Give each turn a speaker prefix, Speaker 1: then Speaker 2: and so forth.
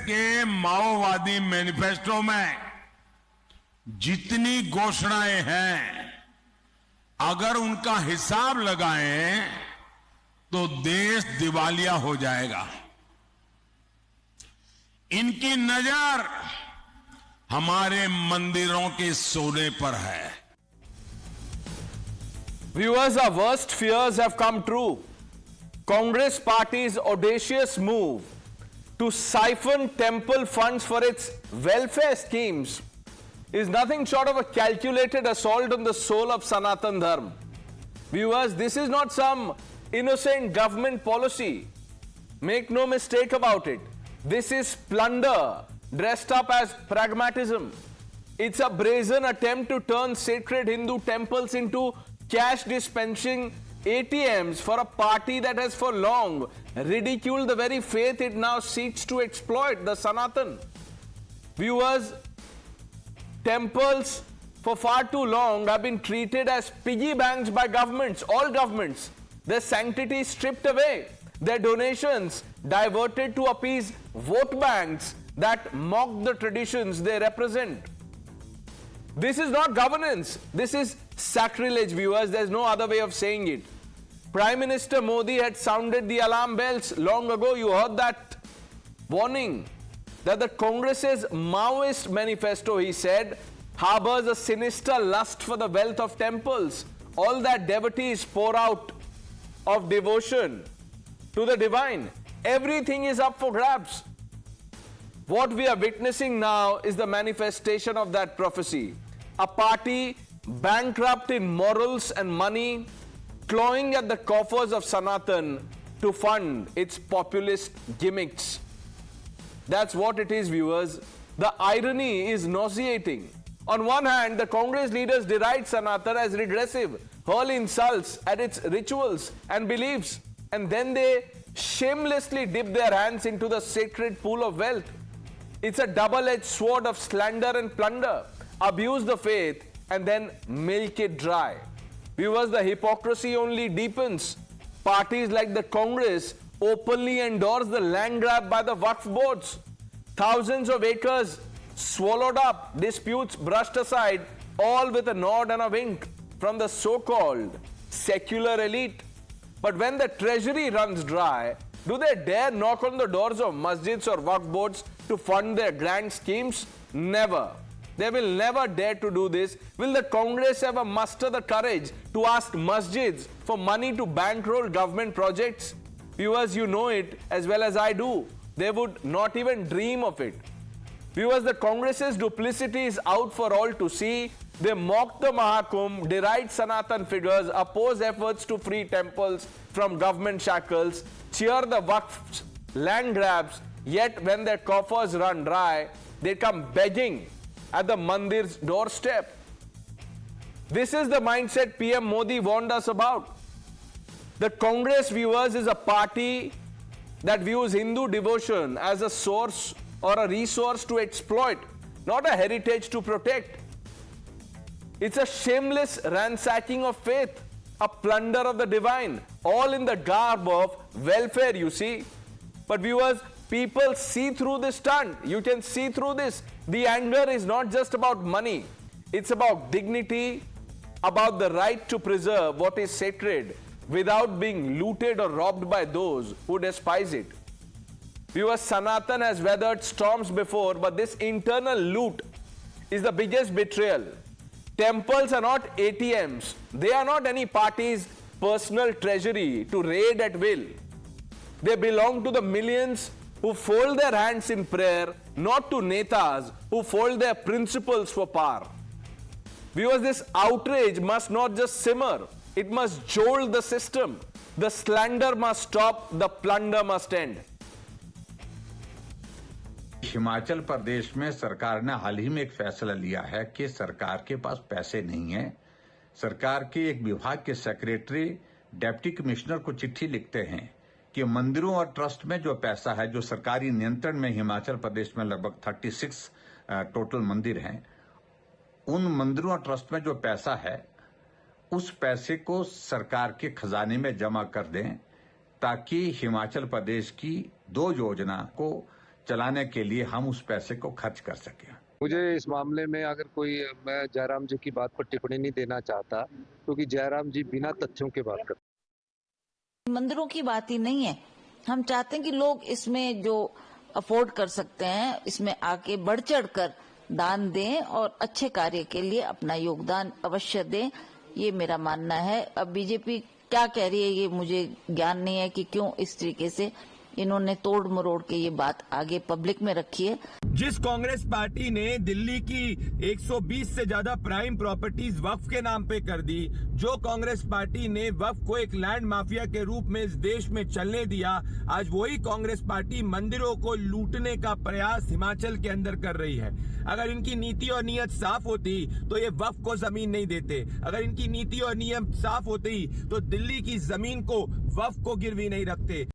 Speaker 1: के माओवादी मैनिफेस्टो में जितनी घोषणाएं हैं, अगर उनका हिसाब लगाएं तो देश दिवालिया हो जाएगा। इनकी नजर हमारे मंदिरों के सोने पर है।
Speaker 2: Viewers, our worst fears have come true. Congress party's audacious move to siphon temple funds for its welfare schemes is nothing short of a calculated assault on the soul of Sanatan Dharma. Viewers, this is not some innocent government policy. Make no mistake about it. This is plunder dressed up as pragmatism. It's a brazen attempt to turn sacred Hindu temples into cash dispensing ATMs for a party that has for long ridiculed the very faith it now seeks to exploit, the Sanatan. Viewers, temples for far too long have been treated as piggy banks by governments, all governments. Their sanctity stripped away, their donations diverted to appease vote banks that mock the traditions they represent. This is not governance. This is sacrilege, viewers. There's no other way of saying it. Prime Minister Modi had sounded the alarm bells long ago. You heard that warning that the Congress's Maoist manifesto, he said, harbors a sinister lust for the wealth of temples. All that devotees pour out of devotion to the divine. Everything is up for grabs. What we are witnessing now is the manifestation of that prophecy. A party bankrupt in morals and money, clawing at the coffers of Sanatan to fund its populist gimmicks. That's what it is, viewers. The irony is nauseating. On one hand, the Congress leaders deride Sanatan as regressive, hurl insults at its rituals and beliefs, and then they shamelessly dip their hands into the sacred pool of wealth. It's a double-edged sword of slander and plunder. Abuse the faith and then milk it dry. Viewers, the hypocrisy only deepens. Parties like the Congress openly endorse the land grab by the Waqf boards. Thousands of acres swallowed up, disputes brushed aside, all with a nod and a wink from the so-called secular elite. But when the treasury runs dry, do they dare knock on the doors of masjids or Waqf boards to fund their grand schemes? Never. They will never dare to do this. Will the Congress ever muster the courage to ask masjids for money to bankroll government projects? Viewers, you know it as well as I do. They would not even dream of it. Viewers, the Congress's duplicity is out for all to see. They mock the Mahakumbh, deride Sanatan figures, oppose efforts to free temples from government shackles, cheer the Waqf's land grabs, yet when their coffers run dry, they come begging at the mandir's doorstep. This is the mindset PM Modi warned us about. The Congress, viewers, is a party that views Hindu devotion as a source or a resource to exploit, not a heritage to protect. It's a shameless ransacking of faith, a plunder of the divine, all in the garb of welfare, you see. But viewers, people see through this stunt. You can see through this. The anger is not just about money. It's about dignity, about the right to preserve what is sacred without being looted or robbed by those who despise it. Viewers, Sanatan has weathered storms before, but this internal loot is the biggest betrayal. Temples are not ATMs. They are not any party's personal treasury to raid at will. They belong to the millions who fold their hands in prayer, not to netas who fold their principles for power. Viewers, this outrage must not just simmer. It must jolt the system. The slander must stop. The plunder must end.
Speaker 3: Himachal Pradesh में सरकार ने हाल ही में एक फैसला लिया है कि सरकार के पास पैसे नहीं हैं। सरकार के एक विभाग के सेक्रेटरी डिप्टी कमिश्नर को चिट्ठी लिखते हैं कि मंदिरों और ट्रस्ट में जो पैसा है, जो सरकारी नियंत्रण में हिमाचल प्रदेश में लगभग 36 टोटल मंदिर हैं, उन मंदिरों और ट्रस्ट में जो पैसा है, उस पैसे को सरकार के खजाने में जमा कर दें ताकि हिमाचल प्रदेश की 2 योजना को चलाने के लिए हम उस पैसे को खर्च कर सकें।
Speaker 4: मुझे इस मामले में अगर कोई, मैं जयराम जी की बात पर टिप्पणी नहीं देना चाहता, क्योंकि जयराम जी बिना तथ्यों के बात करते।
Speaker 5: मंदिरों की बात ही नहीं है, हम चाहते हैं कि लोग इसमें जो अफोर्ड कर सकते हैं इसमें आके बढ़ चढ़ कर दान दें और अच्छे कार्य के लिए अपना योगदान अवश्य दें, ये मेरा मानना है। अब बीजेपी क्या कह रही है ये मुझे ज्ञान नहीं है कि क्यों इस तरीके से इन्होंने तोड़ मरोड़ के ये बात आगे पब्लिक में रखी है।
Speaker 6: जिस कांग्रेस पार्टी ने दिल्ली की 120 से ज्यादा प्राइम प्रॉपर्टीज वक्फ के नाम पे कर दी, जो कांग्रेस पार्टी ने वक्फ को एक लैंड माफिया के रूप में इस देश में चलने दिया, आज वही कांग्रेस पार्टी मंदिरों को लूटने का प्रयास हिमाचल के अंदर कर रही है। अगर इनकी नीति और नीयत साफ होती तो ये वक्फ को जमीन नहीं देते। अगर इनकी नीति और नियम साफ होती तो दिल्ली की जमीन को वक्फ को गिरवी नहीं रखते।